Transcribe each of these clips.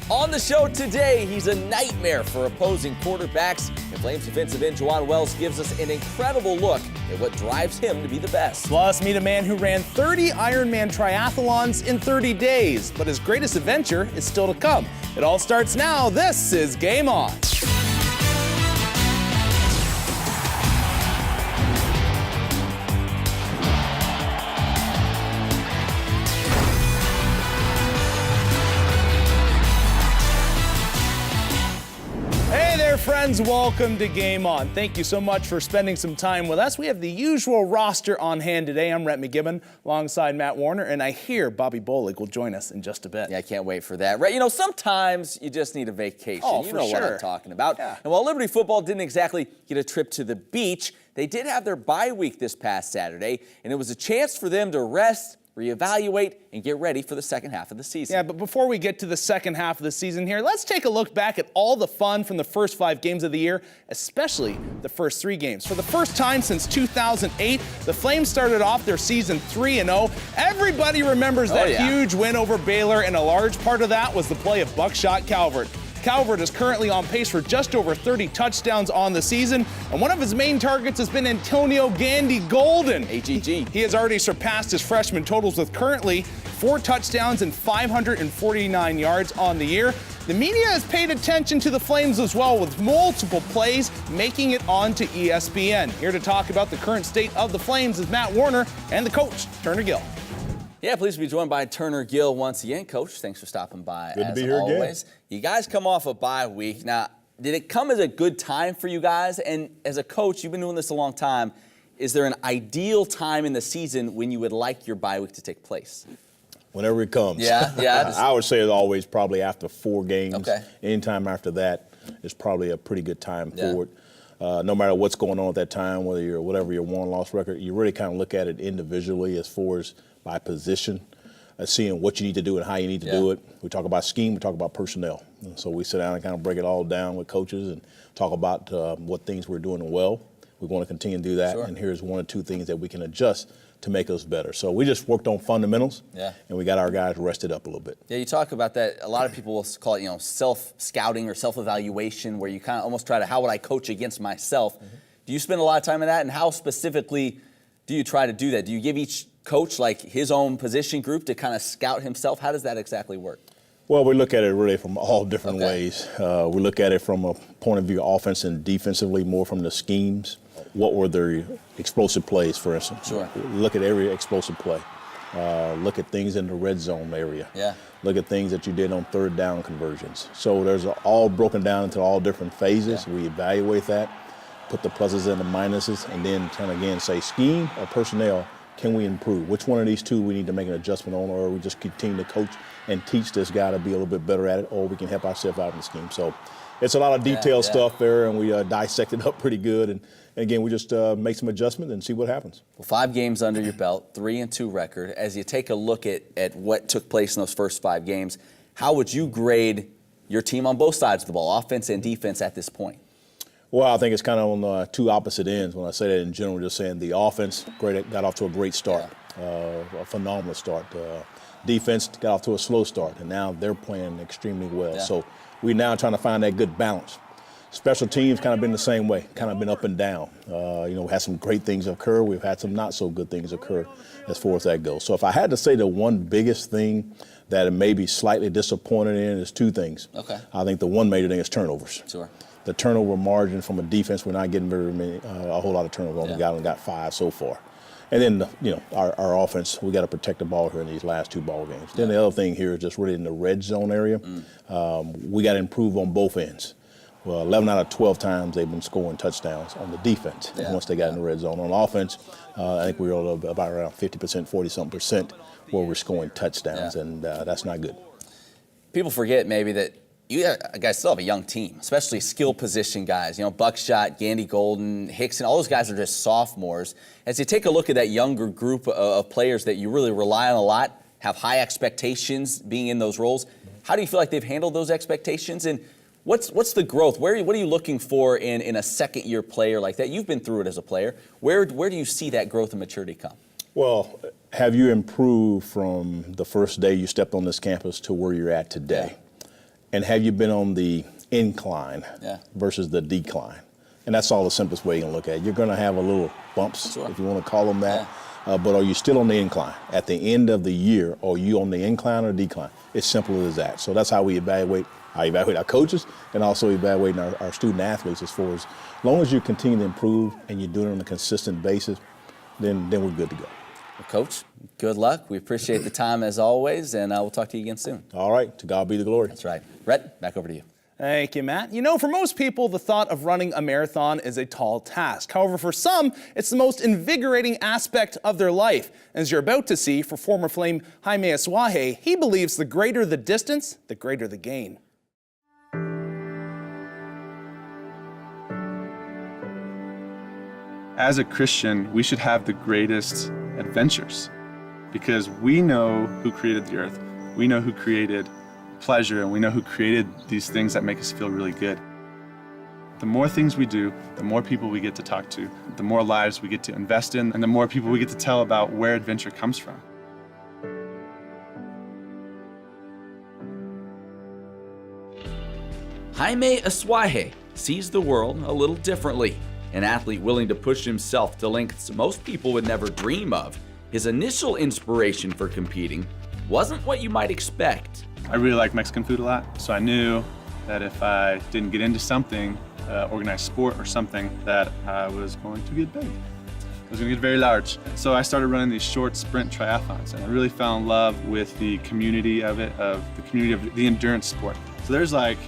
On the show today, he's a nightmare for opposing quarterbacks. And Flames defensive end Juwan Wells gives us an incredible look at what drives him to be the best. Plus, meet a man who ran 30 Ironman triathlons in 30 days, but his greatest adventure is still to come. It all starts now. This is Game On. Friends, welcome to Game On. Thank you so much for spending some time with us. We have the usual roster on hand today. I'm Rhett McGibbon alongside Matt Warner, and I hear Bobby Bolig will join us in just a bit. Yeah, I can't wait for that. Right, you know, sometimes you just need a vacation. Oh, you know sure. what I'm talking about. Yeah. And while Liberty football didn't exactly get a trip to the beach, they did have their bye week this past Saturday, and it was a chance for them to rest, reevaluate, and get ready for the second half of the season. Yeah, but before we get to the second half of the season here, let's take a look back at all the fun from the first 5 games of the year, especially the first 3 games. For the first time since 2008, the Flames started off their season 3-0. Everybody remembers that huge win over Baylor, and a large part of that was the play of Buckshot Calvert. Calvert is currently on pace for just over 30 touchdowns on the season, and one of his main targets has been Antonio Gandy Golden. AGG. He has already surpassed his freshman totals with currently 4 touchdowns and 549 yards on the year. The media has paid attention to the Flames as well, with multiple plays making it onto ESPN. Here to talk about the current state of the Flames is Matt Warner and the coach, Turner Gill. Yeah, pleased to be joined by Turner Gill once again. Coach, thanks for stopping by. Good to be here always. Again. You guys come off a bye week. Now, did it come as a good time for you guys? And as a coach, you've been doing this a long time. Is there an ideal time in the season when you would like your bye week to take place? Whenever it comes. Yeah. I would say it's always probably after 4 games. Okay. Anytime after that is probably a pretty good time for it. No matter what's going on at that time, whatever your won-loss record, you really kind of look at it individually as far as by position, seeing what you need to do and how you need to do it. We talk about scheme, we talk about personnel. And so we sit down and kind of break it all down with coaches and talk about what things we're doing well. We want to continue to do that, and here's 1 or 2 things that we can adjust to make us better. So we just worked on fundamentals, and we got our guys rested up a little bit. Yeah, you talk about that. A lot of people will call it, self-scouting or self-evaluation, where you kind of almost try to, how would I coach against myself? Do you spend a lot of time in that, and how specifically do you try to do that? Do you give each coach like his own position group to kind of scout himself? How does that exactly work? Well, we look at it really from all different ways. We look at it from a point of view offense and defensively, more from the schemes. What were their explosive plays, for instance? Look at every explosive play. Look at things in the red zone area. Look at things that you did on 3rd down conversions. So there's all broken down into all different phases. We evaluate that, put the pluses and the minuses, and then kind of again say scheme or personnel. Can we improve? Which one of these 2 we need to make an adjustment on, or we just continue to coach and teach this guy to be a little bit better at it, or we can help ourselves out in the scheme. So it's a lot of detailed stuff there, and we dissect it up pretty good. And again, we just make some adjustments and see what happens. Well, 5 games under your belt, 3-2 record. As you take a look at what took place in those first 5 games, how would you grade your team on both sides of the ball, offense and defense, at this point? Well, I think it's kind of on 2 opposite ends. When I say that in general, just saying the offense got off to a great start, a phenomenal start. Defense got off to a slow start, and now they're playing extremely well. So we're now trying to find that good balance. Special teams kind of been the same way, kind of been up and down. We had some great things occur. We've had some not so good things occur as far as that goes. So if I had to say the one biggest thing that it may be slightly disappointed in is 2 things. I think the one major thing is turnovers. The turnover margin from a defense, we're not getting a whole lot of turnovers. We got 5 so far. And then, our offense, we got to protect the ball here in these last 2 ball games. Then the other thing here is just really in the red zone area. We got to improve on both ends. Well, 11 out of 12 times they've been scoring touchdowns on the defense once they got in the red zone. On offense, I think we're about around 50%, 40-something% where we're scoring touchdowns, and that's not good. People forget maybe that you guys still have a young team, especially skill position guys. Buckshot, Gandy Golden, Hickson, all those guys are just sophomores. As you take a look at that younger group of players that you really rely on a lot, have high expectations being in those roles, how do you feel like they've handled those expectations? And what's the growth? What are you looking for in a second-year player like that? You've been through it as a player. Where do you see that growth and maturity come? Well, have you improved from the first day you stepped on this campus to where you're at today? and have you been on the incline versus the decline? And that's all the simplest way you can look at it. You're going to have a little bumps, if you want to call them that. But are you still on the incline? At the end of the year, are you on the incline or decline? It's simple as that. So that's how we evaluate. I evaluate our coaches and also evaluating our student athletes as long as you continue to improve and you're doing it on a consistent basis, then we're good to go. Well, Coach, good luck. We appreciate the time as always, and we'll talk to you again soon. All right. To God be the glory. That's right. Rhett, back over to you. Thank you, Matt. You know, for most people, the thought of running a marathon is a tall task. However, for some, it's the most invigorating aspect of their life. As you're about to see, for former Flame Jaime Asuaje, he believes the greater the distance, the greater the gain. As a Christian, we should have the greatest adventures because we know who created the earth. We know who created pleasure, and we know who created these things that make us feel really good. The more things we do, the more people we get to talk to, the more lives we get to invest in, and the more people we get to tell about where adventure comes from. Jaime Asuaje sees the world a little differently. An athlete willing to push himself to lengths most people would never dream of. His initial inspiration for competing wasn't what you might expect. I really like Mexican food a lot, so I knew that if I didn't get into something, organized sport or something, that I was going to get big. I was going to get very large. So I started running these short sprint triathlons, and I really fell in love with the community of it, of the endurance sport. So there's like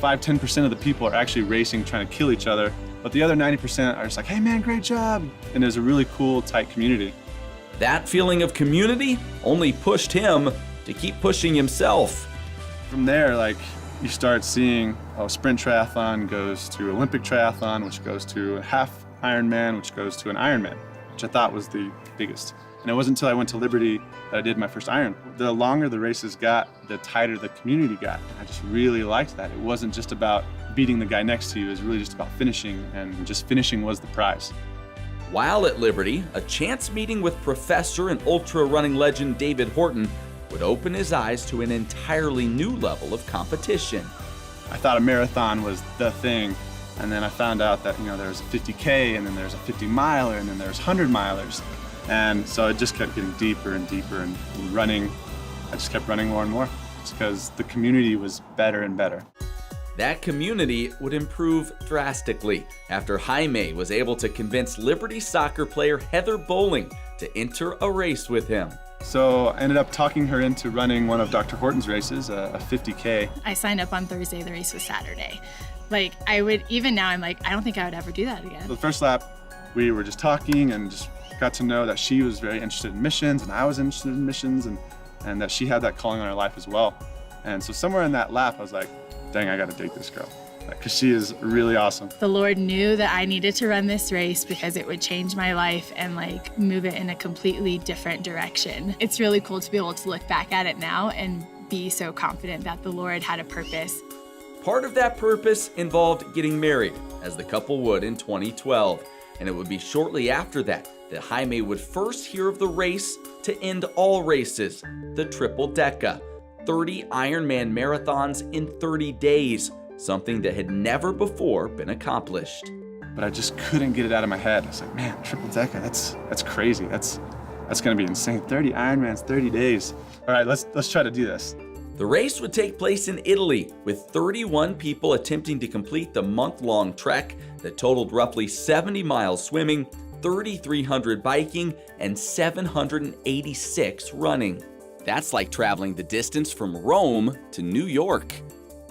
5–10% of the people are actually racing, trying to kill each other, but the other 90% are just like, hey man, great job. And there's a really cool, tight community. That feeling of community only pushed him to keep pushing himself. From there, like, you start seeing, sprint triathlon goes to Olympic triathlon, which goes to a half Ironman, which goes to an Ironman, which I thought was the biggest. And it wasn't until I went to Liberty that I did my first Iron. The longer the races got, the tighter the community got. I just really liked that. It wasn't just about beating the guy next to you, it was really just about finishing, and just finishing was the prize. While at Liberty, a chance meeting with professor and ultra running legend David Horton would open his eyes to an entirely new level of competition. I thought a marathon was the thing, and then I found out that there's a 50K, and then there's a 50-miler, and then there's 100-milers. And so it just kept getting deeper and deeper, and running, I just kept running more and more, just because the community was better and better. That community would improve drastically after Jaime was able to convince Liberty soccer player Heather Bowling to enter a race with him. So I ended up talking her into running one of Dr. Horton's races, a 50K. I signed up on Thursday, the race was Saturday. Even now I'm like, I don't think I would ever do that again. The first lap, we were just talking and just got to know that she was very interested in missions, and I was interested in missions, and that she had that calling on her life as well. And so somewhere in that lap, I was like, dang, I gotta date this girl, because she is really awesome. The Lord knew that I needed to run this race because it would change my life and move it in a completely different direction. It's really cool to be able to look back at it now and be so confident that the Lord had a purpose. Part of that purpose involved getting married, as the couple would in 2012. And it would be shortly after that Jaime would first hear of the race to end all races, the Triple Deca, 30 Ironman marathons in 30 days, something that had never before been accomplished. But I just couldn't get it out of my head. I was like, man, Triple Deca, that's crazy. That's gonna be insane. 30 Ironmans, 30 days. All right, let's try to do this. The race would take place in Italy, with 31 people attempting to complete the month-long trek that totaled roughly 70 miles swimming, 3,300 biking, and 786 running. That's like traveling the distance from Rome to New York.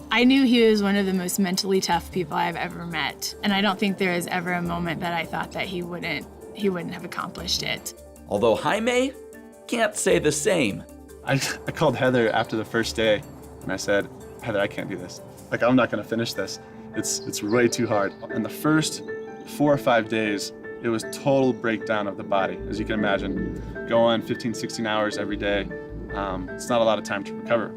I knew he was one of the most mentally tough people I've ever met, and I don't think there was ever a moment that I thought that he wouldn't have accomplished it. Although Jaime can't say the same. I called Heather after the first day, and I said, Heather, I can't do this. I'm not gonna finish this. It's way too hard. And the first 4 or 5 days, it was total breakdown of the body. As you can imagine, going 15, 16 hours every day, it's not a lot of time to recover.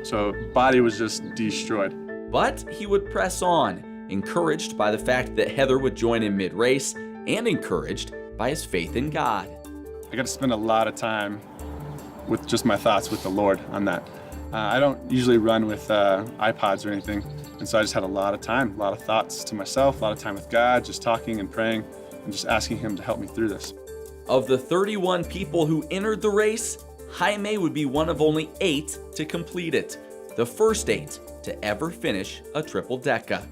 So body was just destroyed. But he would press on, encouraged by the fact that Heather would join him mid-race, and encouraged by his faith in God. I got to spend a lot of time with just my thoughts with the Lord on that. I don't usually run with iPods or anything, and so I just had a lot of time, a lot of thoughts to myself, a lot of time with God, just talking and praying and just asking Him to help me through this. Of the 31 people who entered the race, Jaime would be one of only 8 to complete it, the first 8 to ever finish a triple deca.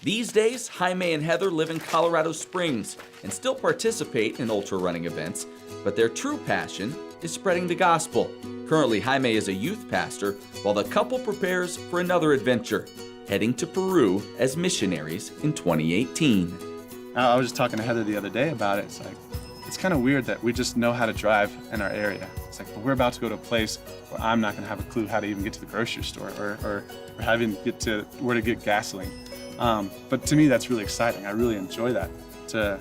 These days, Jaime and Heather live in Colorado Springs and still participate in ultra running events, but their true passion is spreading the gospel. Currently, Jaime is a youth pastor while the couple prepares for another adventure, heading to Peru as missionaries in 2018. I was just talking to Heather the other day about it. It's kind of weird that we just know how to drive in our area. It's like, we're about to go to a place where I'm not gonna have a clue how to even get to the grocery store or having to get to where to get gasoline. But to me, that's really exciting. I really enjoy that, to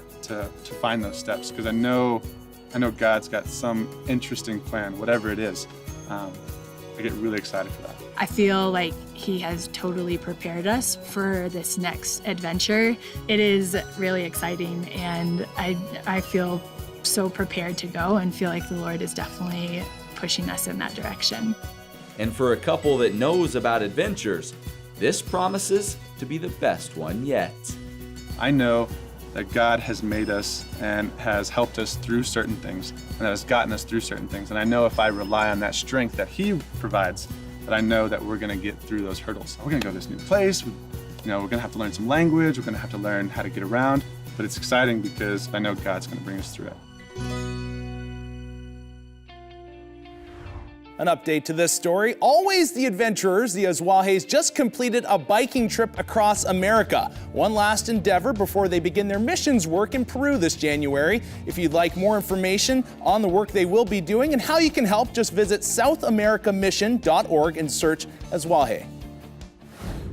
find those steps, because I know God's got some interesting plan, whatever it is. I get really excited for that. I feel like He has totally prepared us for this next adventure. It is really exciting, and I feel so prepared to go and feel like the Lord is definitely pushing us in that direction. And for a couple that knows about adventures, this promises to be the best one yet. I know that God has made us and has helped us through certain things, and that has gotten us through certain things. And I know if I rely on that strength that He provides, that I know that we're gonna get through those hurdles. We're gonna go to this new place, we're gonna have to learn some language, we're gonna have to learn how to get around, but it's exciting because I know God's gonna bring us through it. An update to this story. Always the adventurers, the Azwajes, just completed a biking trip across America. One last endeavor before they begin their missions work in Peru this January. If you'd like more information on the work they will be doing and how you can help, just visit southamericamission.org and search Azwaje.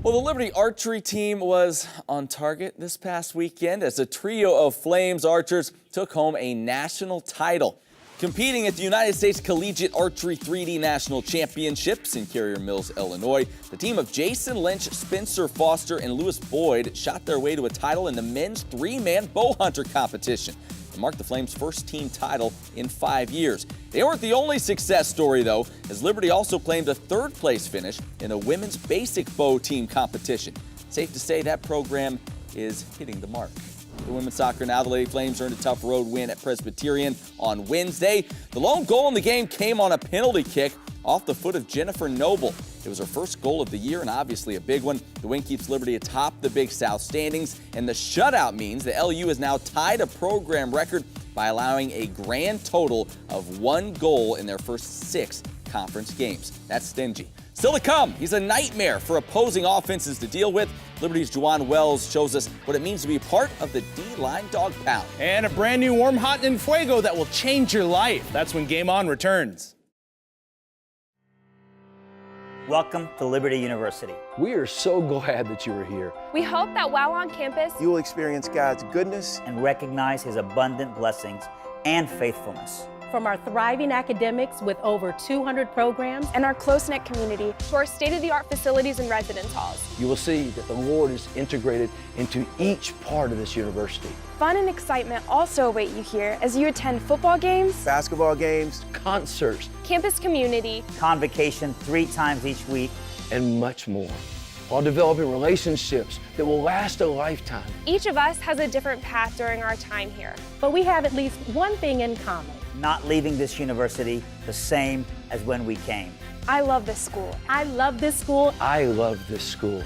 Well, the Liberty archery team was on target this past weekend as a trio of Flames archers took home a national title. Competing at the United States Collegiate Archery 3D National Championships in Carrier Mills, Illinois, the team of Jason Lynch, Spencer Foster, and Lewis Boyd shot their way to a title in the men's 3-man bow hunter competition. It marked the Flames' first team title in 5 years. They weren't the only success story, though, as Liberty also claimed a third-place finish in a women's basic bow team competition. Safe to say that program is hitting the mark. The women's soccer now, the Lady Flames earned a tough road win at Presbyterian on Wednesday. The lone goal in the game came on a penalty kick off the foot of Jennifer Noble. It was her first goal of the year and obviously a big one. The win keeps Liberty atop the Big South standings, and the shutout means that LU is now tied a program record by allowing a grand total of 1 goal in their first 6 conference games. That's stingy. Still to come, he's a nightmare for opposing offenses to deal with. Liberty's Juwan Wells shows us what it means to be part of the D-line dog pound. And a brand new Warm, Hot, and Fuego that will change your life. That's when Game On returns. Welcome to Liberty University. We are so glad that you are here. We hope that while on campus, you will experience God's goodness and recognize His abundant blessings and faithfulness. From our thriving academics with over 200 programs and our close-knit community to our state-of-the-art facilities and residence halls. You will see that the Lord is integrated into each part of this university. Fun and excitement also await you here as you attend football games, basketball games, concerts, campus community, convocation 3 times each week, and much more, while developing relationships that will last a lifetime. Each of us has a different path during our time here. But we have at least one thing in common. Not leaving this university the same as when we came. I love this school. I love this school. I love this school,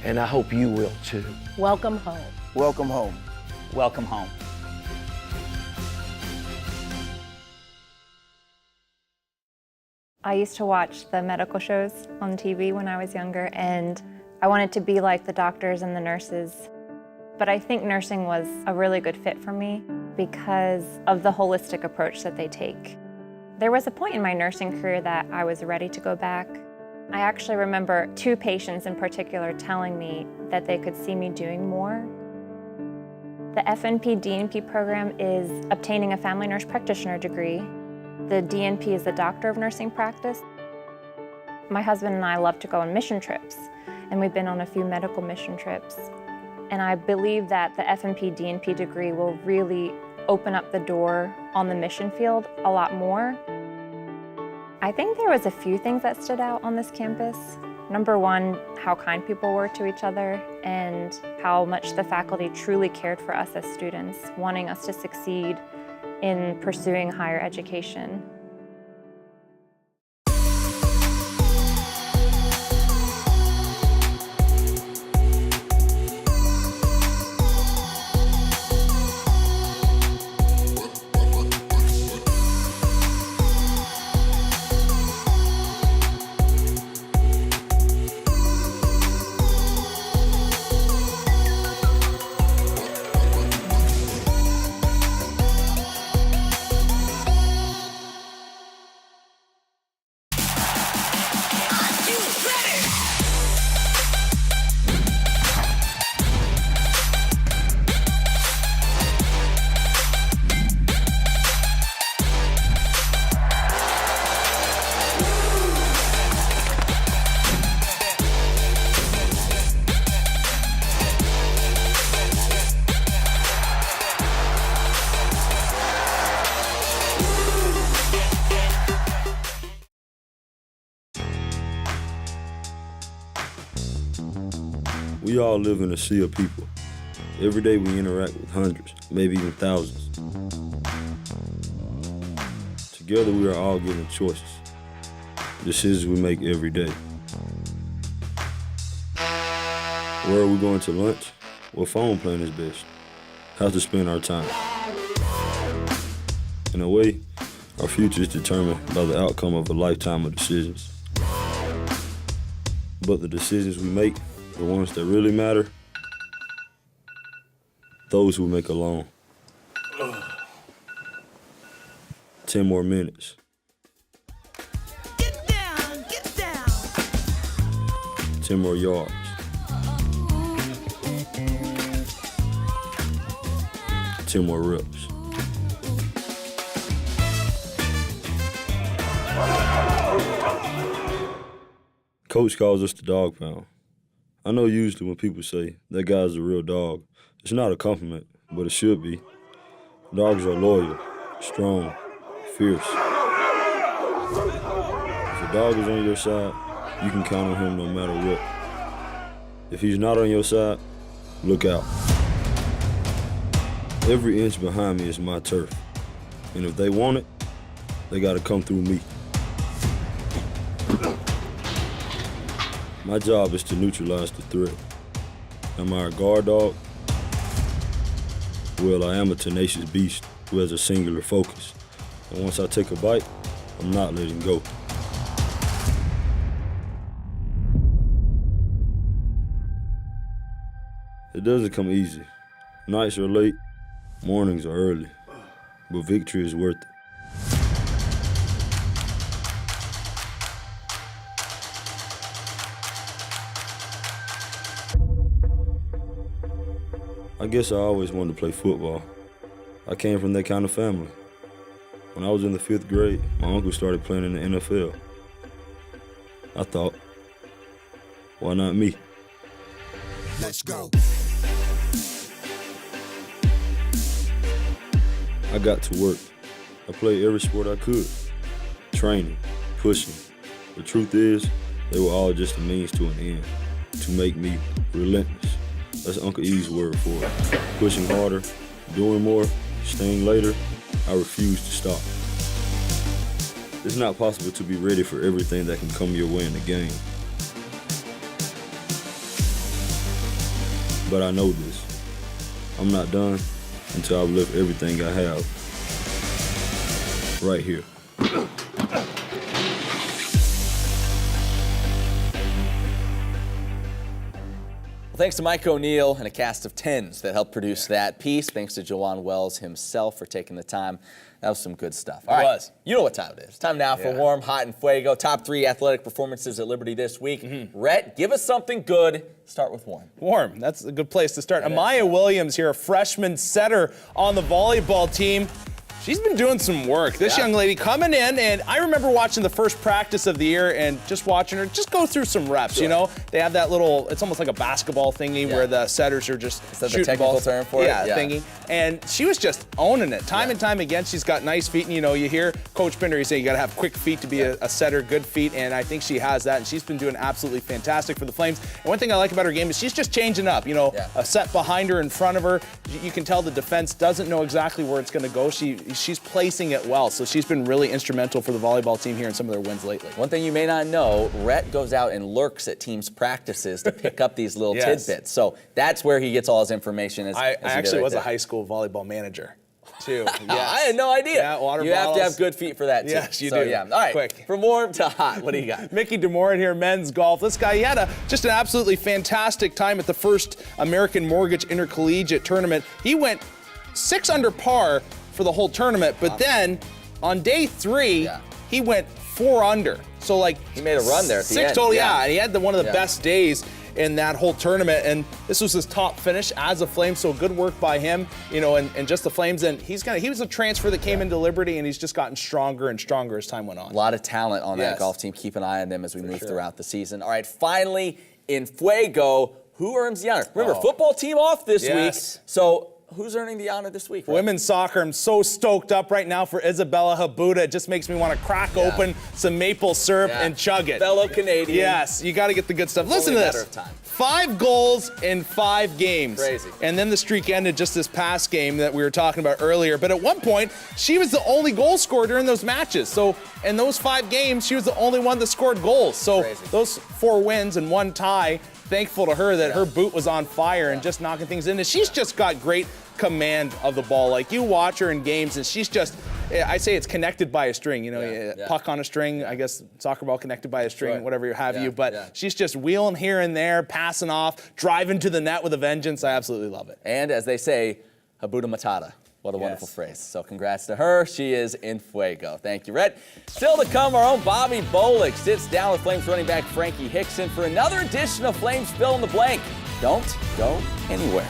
and I hope you will too. Welcome home. Welcome home. Welcome home. I used to watch the medical shows on TV when I was younger, and I wanted to be like the doctors and the nurses. But I think nursing was a really good fit for me because of the holistic approach that they take. There was a point in my nursing career that I was ready to go back. I actually remember 2 patients in particular telling me that they could see me doing more. The FNP-DNP program is obtaining a family nurse practitioner degree. The DNP is the Doctor of Nursing Practice. My husband and I love to go on mission trips, and we've been on a few medical mission trips. And I believe that the FNP-DNP degree will really open up the door on the mission field a lot more. I think there was a few things that stood out on this campus. Number one, how kind people were to each other and how much the faculty truly cared for us as students, wanting us to succeed in pursuing higher education. We all live in a sea of people. Every day we interact with hundreds, maybe even thousands. Together we are all given choices, decisions we make every day. Where are we going to lunch? What phone plan is best? How to spend our time? In a way, our future is determined by the outcome of a lifetime of decisions. But the decisions we make, the ones that really matter, those we make alone. 10 more minutes. Get down, get down. 10 more yards. Ten more reps. Coach calls us the dog pound. I know usually when people say, that guy's a real dog, it's not a compliment, but it should be. Dogs are loyal, strong, fierce. If a dog is on your side, you can count on him no matter what. If he's not on your side, look out. Every inch behind me is my turf. And if they want it, they gotta come through me. My job is to neutralize the threat. Am I a guard dog? Well, I am a tenacious beast who has a singular focus. And once I take a bite, I'm not letting go. It doesn't come easy. Nights are late, mornings are early, but victory is worth it. I guess I always wanted to play football. I came from that kind of family. When I was in the 5th grade, my uncle started playing in the NFL. I thought, why not me? Let's go. I got to work. I played every sport I could. Training, pushing. The truth is, they were all just a means to an end, to make me relentless. That's Uncle E's word for it. Pushing harder, doing more, staying later, I refuse to stop. It's not possible to be ready for everything that can come your way in the game. But I know this. I'm not done until I've left everything I have right here. Thanks to Mike O'Neill and a cast of 10s that helped produce that piece. Thanks to Jawan Wells himself for taking the time. That was some good stuff. All right. You know what time it is. Time now for Warm, Hot, and Fuego. Top 3 athletic performances at Liberty this week. Rhett, give us something good. Start with Warm. Warm. That's a good place to start. Amaya Williams here, a freshman setter on the volleyball team. She's been doing some work. This young lady coming in, and I remember watching the first practice of the year and just watching her just go through some reps, you know? They have that little, it's almost like a basketball thingy where the setters are just shooting the technical balls. term for it? Yeah. Thingy. And she was just owning it. Time and time again, she's got nice feet, and you hear Coach Pinder say you got to have quick feet to be a setter, good feet, and I think she has that, and she's been doing absolutely fantastic for the Flames. And one thing I like about her game is she's just changing up, a set behind her, in front of her. You can tell the defense doesn't know exactly where it's going to go. She's placing it well, so she's been really instrumental for the volleyball team here in some of their wins lately. One thing you may not know, Rhett goes out and lurks at teams' practices to pick up these little tidbits. So that's where he gets all his information. I actually was a high school volleyball manager, too. I had no idea. Yeah, water you bottles. have to have good feet for that, too. Yes, you so, do. Yeah. All right, Quick. From warm to hot, what do you got? Mickey DeMoran here, men's golf. This guy, he had just an absolutely fantastic time at the first American Mortgage Intercollegiate Tournament. He went 6 under par for the whole tournament, but then on day 3, he went 4 under. So like he made a run there at the 6 end. total, and he had one of the best days in that whole tournament, and this was his top finish as a Flame, so good work by him, and just the Flames. And he was a transfer that came into Liberty, and he's just gotten stronger and stronger as time went on. A lot of talent on that golf team. Keep an eye on them as we move throughout the season. All right, finally, in Fuego, who earns the honor? Remember, football team off this week, so who's earning the honor this week? Right? Women's soccer, I'm so stoked up right now for Isabella Habuda. It just makes me want to crack open some maple syrup and chug it. Fellow Canadian. Yes, you got to get the good stuff. Listen to this. 5 goals in 5 games. Crazy. And then the streak ended just this past game that we were talking about earlier. But at one point, she was the only goal scorer during those matches. So in those 5 games, she was the only one that scored goals. So those 4 wins and 1 tie, thankful to her that her boot was on fire and just knocking things in. And she's just got great command of the ball. Like, you watch her in games and she's just, I say it's connected by a string, puck on a string, I guess soccer ball connected by a string, whatever you have you, but she's just wheeling here and there, passing off, driving to the net with a vengeance. I absolutely love it. And as they say, Habuda Matata. What a wonderful phrase. So congrats to her. She is in Fuego. Thank you, Rhett. Still to come, our own Bobby Bolick sits down with Flames running back Frankie Hickson for another edition of Flames Fill in the Blank. Don't go anywhere.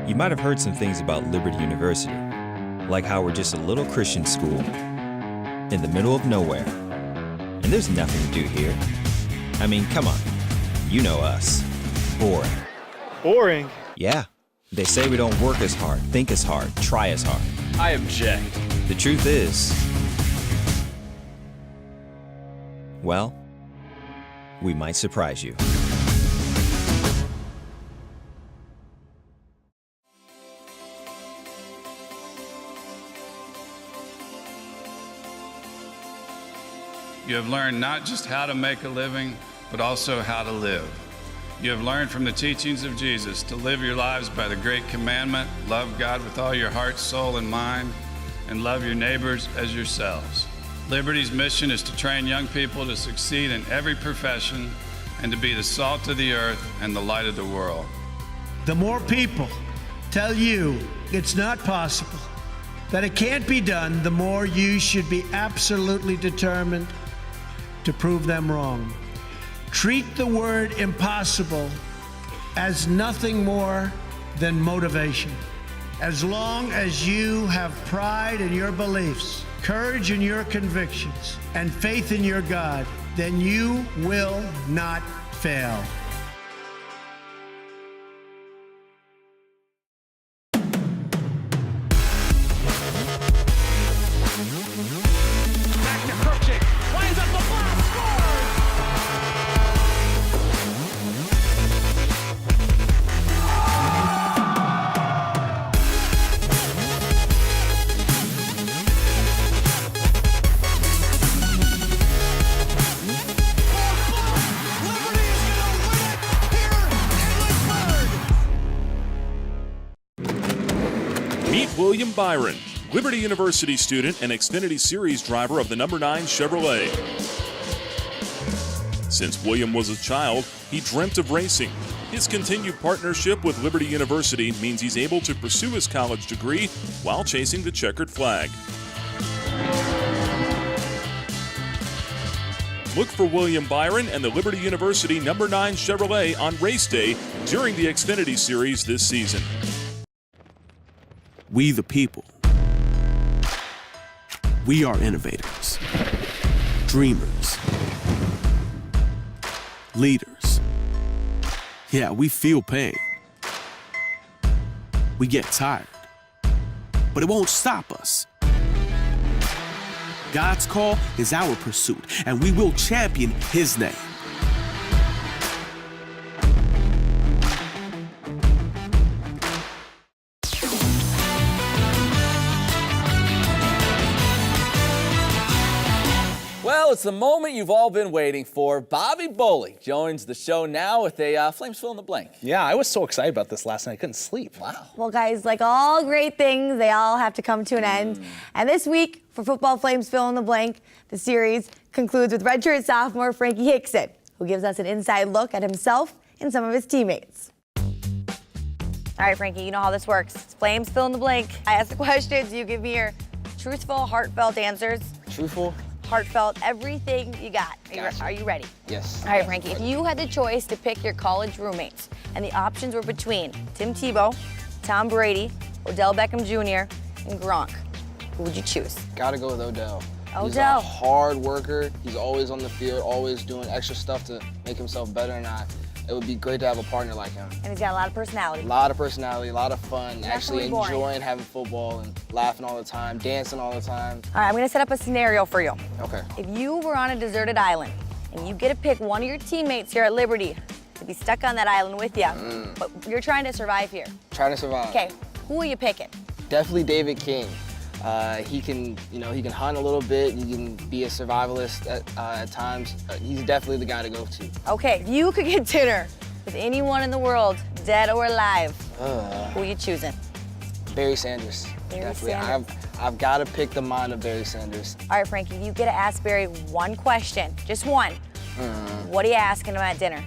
You might have heard some things about Liberty University, like how we're just a little Christian school in the middle of nowhere. And there's nothing to do here. I mean, come on. You know us. Boring. Boring? Yeah. They say we don't work as hard, think as hard, try as hard. I object. The truth is, well, we might surprise you. You have learned not just how to make a living, but also how to live. You have learned from the teachings of Jesus to live your lives by the great commandment, love God with all your heart, soul, and mind, and love your neighbors as yourselves. Liberty's mission is to train young people to succeed in every profession and to be the salt of the earth and the light of the world. The more people tell you it's not possible, that it can't be done, the more you should be absolutely determined to prove them wrong. Treat the word impossible as nothing more than motivation. As long as you have pride in your beliefs, courage in your convictions, and faith in your God, then you will not fail. William Byron, Liberty University student and Xfinity Series driver of the number 9 Chevrolet. Since William was a child, he dreamt of racing. His continued partnership with Liberty University means he's able to pursue his college degree while chasing the checkered flag. Look for William Byron and the Liberty University number 9 Chevrolet on race day during the Xfinity Series this season. We the people We are innovators, dreamers, leaders. Yeah, we feel pain. We get tired, but it won't stop us. God's call is our pursuit, and we will champion His name. Well, it's the moment you've all been waiting for. Bobby Bowley joins the show now with a Flames fill in the blank. Yeah, I was so excited about this last night. I couldn't sleep. Wow. Well, guys, like all great things, they all have to come to an end. And this week, for Football Flames Fill in the Blank, the series concludes with redshirt sophomore Frankie Hickson, who gives us an inside look at himself and some of his teammates. All right, Frankie, you know how this works. It's Flames Fill in the Blank. I ask the questions, you give me your truthful, heartfelt answers. Truthful? Heartfelt, everything you got. Are you ready? Yes. All right, Frankie, if you had the choice to pick your college roommates and the options were between Tim Tebow, Tom Brady, Odell Beckham Jr., and Gronk, who would you choose? Gotta go with Odell. He's Odell. a hard worker. He's always on the field, always doing extra stuff to make himself better, and it would be great to have a partner like him. And he's got a lot of personality. A lot of personality, a lot of fun, Naturally actually boring. enjoying having football and laughing all the time, dancing all the time. All right, I'm gonna set up a scenario for you. Okay. If you were on a deserted island and you get to pick one of your teammates here at Liberty to be stuck on that island with you, but you're trying to survive here. Trying to survive. Okay, who are you picking? Definitely David King. He can hunt a little bit. He can be a survivalist at times. He's definitely the guy to go to. Okay, if you could get dinner with anyone in the world, dead or alive, who are you choosing? Barry Sanders. Barry Definitely. Sanders. I've got to pick the mind of Barry Sanders. All right, Frankie, you get to ask Barry one question, just one. What are you asking him at dinner?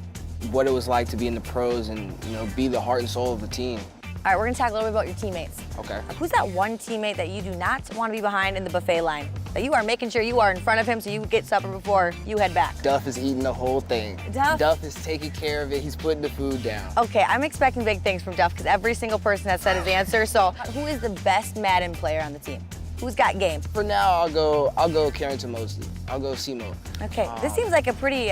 What it was like to be in the pros and be the heart and soul of the team. All right, we're gonna talk a little bit about your teammates. Okay. Who's that one teammate that you do not want to be behind in the buffet line? That you are making sure you are in front of him so you get supper before you head back? Duff is eating the whole thing. Duff is taking care of it. He's putting the food down. Okay, I'm expecting big things from Duff because every single person has said his answer. So who is the best Madden player on the team? Who's got game? For now, I'll go Carrington Mosley. I'll go Simo. Okay, this seems like a pretty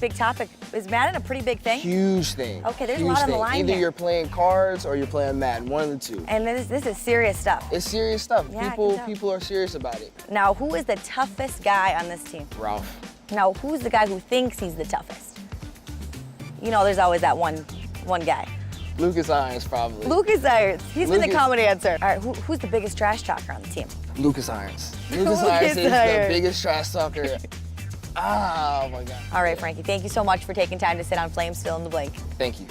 big topic. Is Madden a pretty big thing? Huge thing. Okay, there's Huge a lot on the thing. line Either here. you're playing cards or you're playing Madden, one of the two. And this is serious stuff. It's serious stuff. Yeah, I can tell. People are serious about it. Now, who is the toughest guy on this team? Ralph. Now, who's the guy who thinks he's the toughest? You know, there's always that one guy. Lucas Irons, probably. Lucas Irons. He's been the Lucas. common answer. All right, who's the biggest trash talker on the team? Lucas Irons. Lucas Lucas Irons is the Irons. biggest trash talker. Oh my God. All right, Frankie, thank you so much for taking time to sit on Flames Fill in the Blank. Thank you.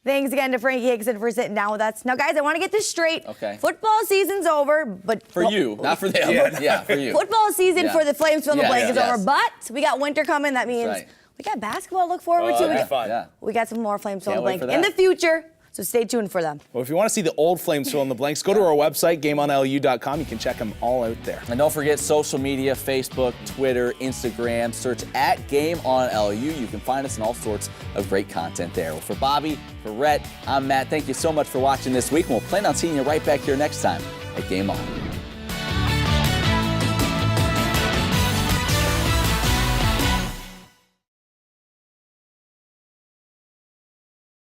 Thanks again to Frankie Hickson for sitting down with us. Now, guys, I want to get this straight. Okay. Football season's over, but... For you, not for them. Yeah, for you. Football season Yeah. for the Flames Fill in the Yeah, Blank yeah, is yes. over, but we got winter coming. That means right. we got basketball to look forward to. that'd be fun. Yeah. We got some more Flames Fill in Can't the wait Blank for in that. the future, so stay tuned for them. Well, if you want to see the old Flames fill in the blanks, go to our website, gameonlu.com. You can check them all out there. And don't forget social media, Facebook, Twitter, Instagram. Search @GameOnLU. You can find us in all sorts of great content there. Well, for Bobby, for Rhett, I'm Matt. Thank you so much for watching this week, and we'll plan on seeing you right back here next time at Game On.